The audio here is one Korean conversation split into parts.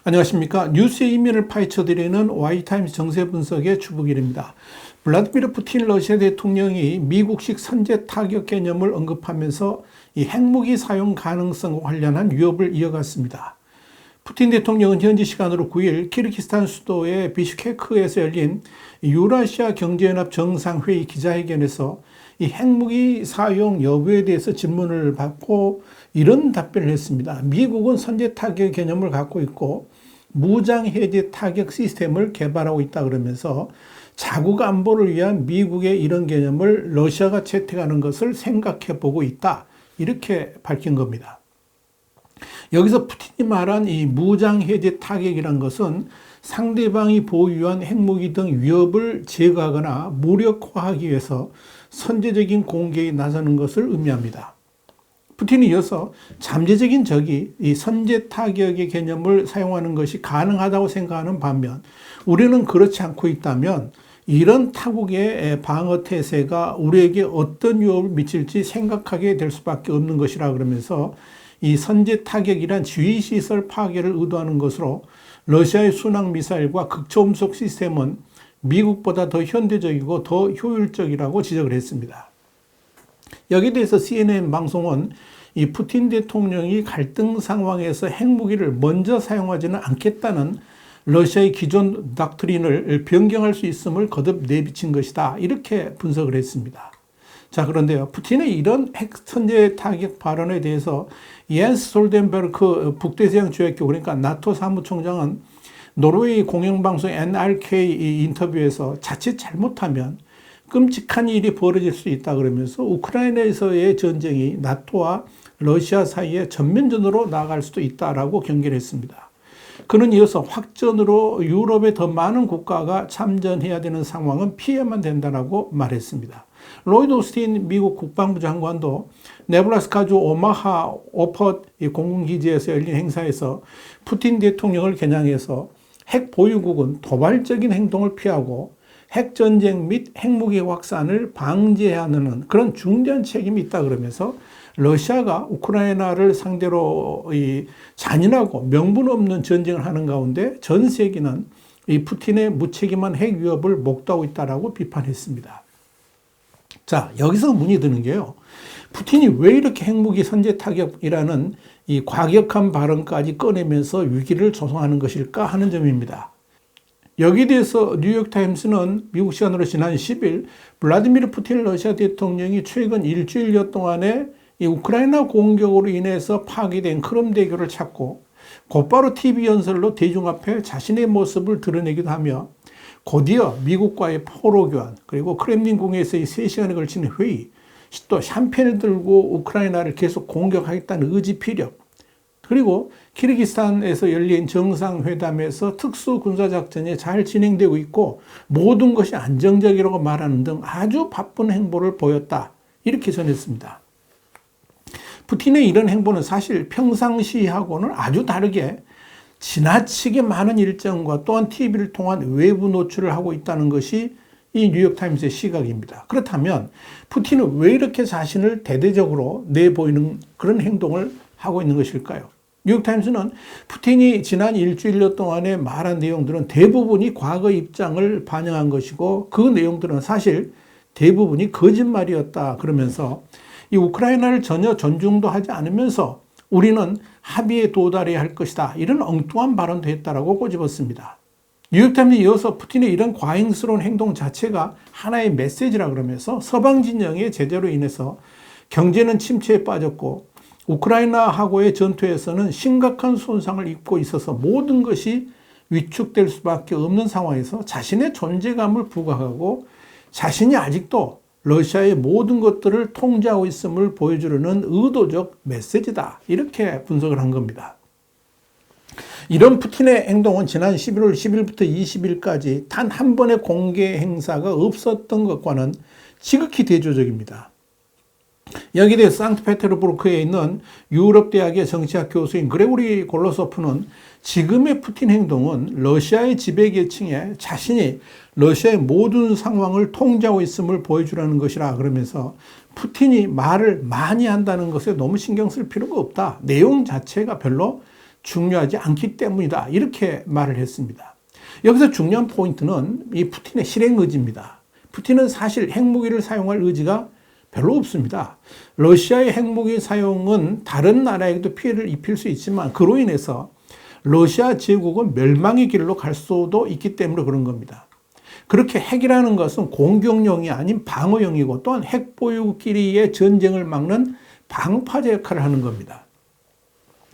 안녕하십니까. 뉴스의 이면을 파헤쳐드리는 와이타임스 정세 분석의 주북일입니다. 블라디미르 푸틴 러시아 대통령이 미국식 선제 타격 개념을 언급하면서 이 핵무기 사용 가능성과 관련한 위협을 이어갔습니다. 푸틴 대통령은 현지 시간으로 9일 키르기스탄 수도의 비슈케크에서 열린 유라시아 경제연합 정상회의 기자회견에서 이 핵무기 사용 여부에 대해서 질문을 받고 이런 답변을 했습니다. 미국은 선제 타격 개념을 갖고 있고 무장해제 타격 시스템을 개발하고 있다 그러면서 자국 안보를 위한 미국의 이런 개념을 러시아가 채택하는 것을 생각해 보고 있다. 이렇게 밝힌 겁니다. 여기서 푸틴이 말한 이 무장해제 타격이란 것은 상대방이 보유한 핵무기 등 위협을 제거하거나 무력화하기 위해서 선제적인 공격에 나서는 것을 의미합니다. 푸틴이 이어서 잠재적인 적이 이 선제 타격의 개념을 사용하는 것이 가능하다고 생각하는 반면 우리는 그렇지 않고 있다면 이런 타국의 방어 태세가 우리에게 어떤 위협을 미칠지 생각하게 될 수밖에 없는 것이라 그러면서 이 선제 타격이란 지휘시설 파괴를 의도하는 것으로 러시아의 순항 미사일과 극초음속 시스템은 미국보다 더 현대적이고 더 효율적이라고 지적을 했습니다. 여기에 대해서 CNN 방송은 이 푸틴 대통령이 갈등 상황에서 핵무기를 먼저 사용하지는 않겠다는 러시아의 기존 닥트린을 변경할 수 있음을 거듭 내비친 것이다. 이렇게 분석을 했습니다. 자, 그런데요. 푸틴의 이런 핵 선제 타격 발언에 대해서 옌스 솔덴베르크 북대서양 조약국 그러니까 나토 사무총장은 노르웨이 공영방송 NRK 인터뷰에서 자칫 잘못하면 끔찍한 일이 벌어질 수 있다 그러면서 우크라이나에서의 전쟁이 나토와 러시아 사이에 전면전으로 나아갈 수도 있다라고 경계를 했습니다. 그는 이어서 확전으로 유럽의 더 많은 국가가 참전해야 되는 상황은 피해만 된다라고 말했습니다. 로이드 오스틴 미국 국방부 장관도 네브라스카주 오마하 오퍼 공군기지에서 열린 행사에서 푸틴 대통령을 겨냥해서 핵 보유국은 도발적인 행동을 피하고 핵전쟁 및 핵무기 확산을 방지해야 하는 그런 중대한 책임이 있다 그러면서 러시아가 우크라이나를 상대로 이 잔인하고 명분 없는 전쟁을 하는 가운데 전 세계는 이 푸틴의 무책임한 핵 위협을 목도하고 있다라고 비판했습니다. 자, 여기서 문이 드는 게요. 푸틴이 왜 이렇게 핵무기 선제 타격이라는 이 과격한 발언까지 꺼내면서 위기를 조성하는 것일까 하는 점입니다. 여기에 대해서 뉴욕타임스는 미국 시간으로 지난 10일 블라디미르 푸틴 러시아 대통령이 최근 일주일여 동안에 이 우크라이나 공격으로 인해서 파괴된 크림대교를 찾고 곧바로 TV 연설로 대중 앞에 자신의 모습을 드러내기도 하며 곧이어 미국과의 포로 교환 그리고 크렘린 궁에서의 3시간에 걸친 회의 또 샴페인을 들고 우크라이나를 계속 공격하겠다는 의지 피력 그리고 키르기스탄에서 열린 정상회담에서 특수군사작전이 잘 진행되고 있고 모든 것이 안정적이라고 말하는 등 아주 바쁜 행보를 보였다. 이렇게 전했습니다. 푸틴의 이런 행보는 사실 평상시하고는 아주 다르게 지나치게 많은 일정과 또한 TV를 통한 외부 노출을 하고 있다는 것이 이 뉴욕타임스의 시각입니다. 그렇다면 푸틴은 왜 이렇게 자신을 대대적으로 내보이는 그런 행동을 하고 있는 것일까요? 뉴욕타임스는 푸틴이 지난 일주일여 동안에 말한 내용들은 대부분이 과거 입장을 반영한 것이고 그 내용들은 사실 대부분이 거짓말이었다 그러면서 이 우크라이나를 전혀 존중도 하지 않으면서 우리는 합의에 도달해야 할 것이다. 이런 엉뚱한 발언도 했다라고 꼬집었습니다. 뉴욕타임스에 이어서 푸틴의 이런 과잉스러운 행동 자체가 하나의 메시지라 그러면서 서방 진영의 제재로 인해서 경제는 침체에 빠졌고 우크라이나하고의 전투에서는 심각한 손상을 입고 있어서 모든 것이 위축될 수밖에 없는 상황에서 자신의 존재감을 부각하고 자신이 아직도 러시아의 모든 것들을 통제하고 있음을 보여주려는 의도적 메시지다. 이렇게 분석을 한 겁니다. 이런 푸틴의 행동은 지난 11월 10일부터 20일까지 단 한 번의 공개 행사가 없었던 것과는 지극히 대조적입니다. 여기에 대해 상트페테르부르크에 있는 유럽 대학의 정치학 교수인 그레고리 골로소프는 지금의 푸틴 행동은 러시아의 지배계층에 자신이 러시아의 모든 상황을 통제하고 있음을 보여주라는 것이라 그러면서 푸틴이 말을 많이 한다는 것에 너무 신경 쓸 필요가 없다. 내용 자체가 별로 중요하지 않기 때문이다. 이렇게 말을 했습니다. 여기서 중요한 포인트는 이 푸틴의 실행 의지입니다. 푸틴은 사실 핵무기를 사용할 의지가 별로 없습니다. 러시아의 핵무기 사용은 다른 나라에게도 피해를 입힐 수 있지만 그로 인해서 러시아 제국은 멸망의 길로 갈 수도 있기 때문에 그런 겁니다. 그렇게 핵이라는 것은 공격용이 아닌 방어용이고 또한 핵 보유끼리의 전쟁을 막는 방파제 역할을 하는 겁니다.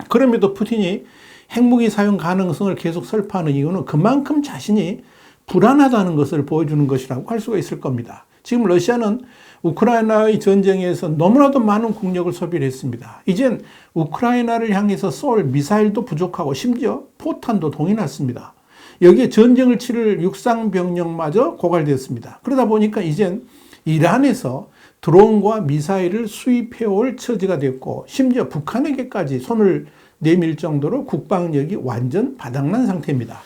그럼에도 푸틴이 핵무기 사용 가능성을 계속 설파하는 이유는 그만큼 자신이 불안하다는 것을 보여주는 것이라고 할 수가 있을 겁니다. 지금 러시아는 우크라이나의 전쟁에서 너무나도 많은 국력을 소비를 했습니다. 이젠 우크라이나를 향해서 쏠 미사일도 부족하고 심지어 포탄도 동이 났습니다. 여기에 전쟁을 치를 육상병력마저 고갈됐습니다. 그러다 보니까 이젠 이란에서 드론과 미사일을 수입해올 처지가 됐고 심지어 북한에게까지 손을 내밀 정도로 국방력이 완전 바닥난 상태입니다.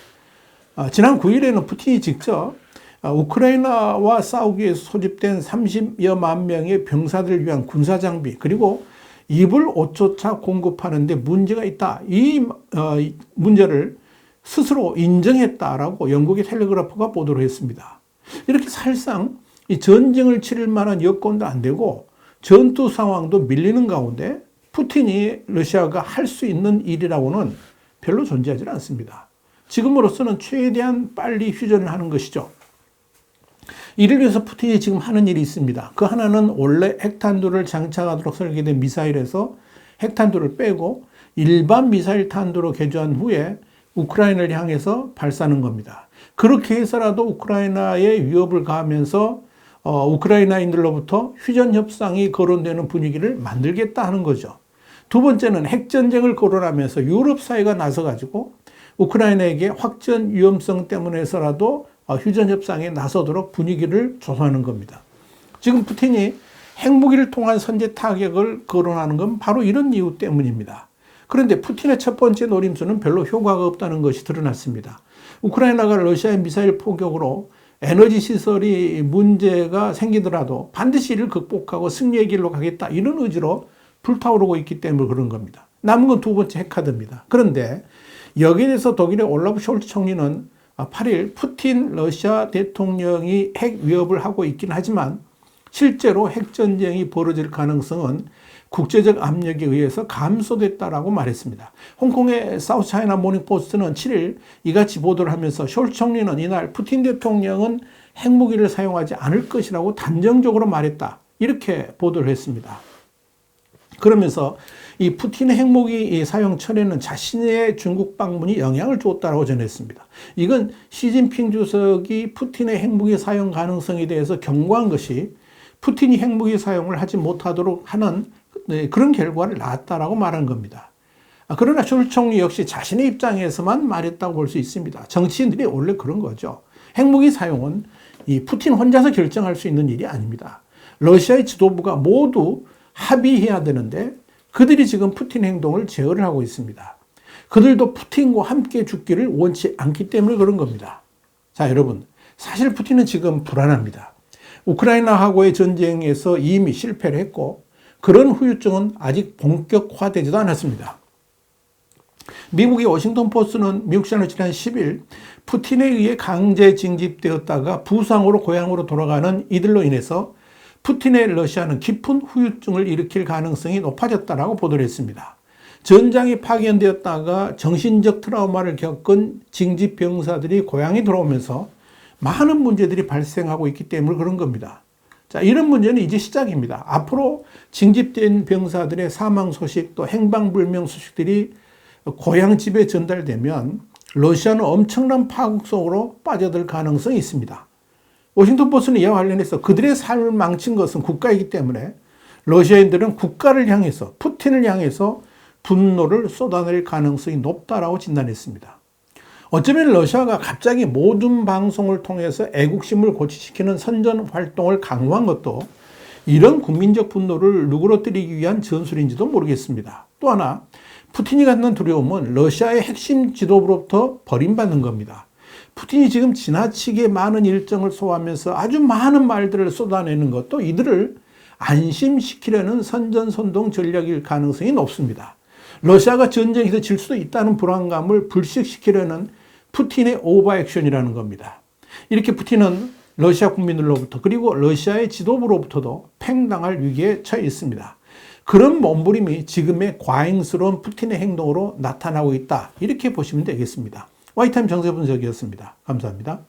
지난 9일에는 푸틴이 직접 우크라이나와 싸우기 위해서 소집된 30여만 명의 병사들을 위한 군사장비 그리고 이불 옷조차 공급하는데 문제가 있다. 이 문제를 스스로 인정했다라고 영국의 텔레그래프가 보도를 했습니다. 이렇게 사실상 이 전쟁을 치를 만한 여건도 안 되고 전투 상황도 밀리는 가운데 푸틴이 러시아가 할 수 있는 일이라고는 별로 존재하지 않습니다. 지금으로서는 최대한 빨리 휴전을 하는 것이죠. 이를 위해서 푸틴이 지금 하는 일이 있습니다. 그 하나는 원래 핵탄두를 장착하도록 설계된 미사일에서 핵탄두를 빼고 일반 미사일 탄두로 개조한 후에 우크라이나를 향해서 발사하는 겁니다. 그렇게 해서라도 우크라이나에 위협을 가하면서 우크라이나인들로부터 휴전 협상이 거론되는 분위기를 만들겠다 하는 거죠. 두 번째는 핵전쟁을 거론하면서 유럽 사회가 나서가지고 우크라이나에게 확전 위험성 때문에서라도 휴전 협상에 나서도록 분위기를 조성하는 겁니다. 지금 푸틴이 핵무기를 통한 선제 타격을 거론하는 건 바로 이런 이유 때문입니다. 그런데 푸틴의 첫 번째 노림수는 별로 효과가 없다는 것이 드러났습니다. 우크라이나가 러시아의 미사일 포격으로 에너지 시설이 문제가 생기더라도 반드시 이를 극복하고 승리의 길로 가겠다 이런 의지로 불타오르고 있기 때문에 그런 겁니다. 남은 건 두 번째 핵카드입니다. 그런데 여기에 대해서 독일의 올라프 숄츠 총리는 8일 푸틴 러시아 대통령이 핵 위협을 하고 있긴 하지만 실제로 핵전쟁이 벌어질 가능성은 국제적 압력에 의해서 감소됐다라고 말했습니다. 홍콩의 사우스 차이나 모닝 포스트는 7일 이같이 보도를 하면서 숄츠 총리는 이날 푸틴 대통령은 핵무기를 사용하지 않을 것이라고 단정적으로 말했다. 이렇게 보도를 했습니다. 그러면서 이 푸틴의 핵무기 사용 철회는 자신의 중국 방문이 영향을 주었다고 전했습니다. 이건 시진핑 주석이 푸틴의 핵무기 사용 가능성에 대해서 경고한 것이 푸틴이 핵무기 사용을 하지 못하도록 하는 그런 결과를 낳았다라고 말한 겁니다. 그러나 숄츠 총리 역시 자신의 입장에서만 말했다고 볼 수 있습니다. 정치인들이 원래 그런 거죠. 핵무기 사용은 이 푸틴 혼자서 결정할 수 있는 일이 아닙니다. 러시아의 지도부가 모두 합의해야 되는데 그들이 지금 푸틴 행동을 제어를 하고 있습니다. 그들도 푸틴과 함께 죽기를 원치 않기 때문에 그런 겁니다. 자, 여러분, 사실 푸틴은 지금 불안합니다. 우크라이나하고의 전쟁에서 이미 실패를 했고 그런 후유증은 아직 본격화되지도 않았습니다. 미국의 워싱턴 포스트는 미국 시간으로 지난 10일 푸틴에 의해 강제 징집되었다가 부상으로 고향으로 돌아가는 이들로 인해서 푸틴의 러시아는 깊은 후유증을 일으킬 가능성이 높아졌다라고 보도를 했습니다. 전장이 파견되었다가 정신적 트라우마를 겪은 징집 병사들이 고향에 돌아오면서 많은 문제들이 발생하고 있기 때문에 그런 겁니다. 자, 이런 문제는 이제 시작입니다. 앞으로 징집된 병사들의 사망 소식 또 행방불명 소식들이 고향 집에 전달되면 러시아는 엄청난 파국 속으로 빠져들 가능성이 있습니다. 워싱턴 포스트는 이와 관련해서 그들의 삶을 망친 것은 국가이기 때문에 러시아인들은 국가를 향해서 푸틴을 향해서 분노를 쏟아낼 가능성이 높다라고 진단했습니다. 어쩌면 러시아가 갑자기 모든 방송을 통해서 애국심을 고취시키는 선전 활동을 강화한 것도 이런 국민적 분노를 누그러뜨리기 위한 전술인지도 모르겠습니다. 또 하나, 푸틴이 갖는 두려움은 러시아의 핵심 지도부로부터 버림받는 겁니다. 푸틴이 지금 지나치게 많은 일정을 소화하면서 아주 많은 말들을 쏟아내는 것도 이들을 안심시키려는 선전선동 전략일 가능성이 높습니다. 러시아가 전쟁에서 질 수도 있다는 불안감을 불식시키려는 푸틴의 오버액션이라는 겁니다. 이렇게 푸틴은 러시아 국민들로부터 그리고 러시아의 지도부로부터도 팽당할 위기에 처해 있습니다. 그런 몸부림이 지금의 과잉스러운 푸틴의 행동으로 나타나고 있다. 이렇게 보시면 되겠습니다. 와이타임 정세분석이었습니다. 감사합니다.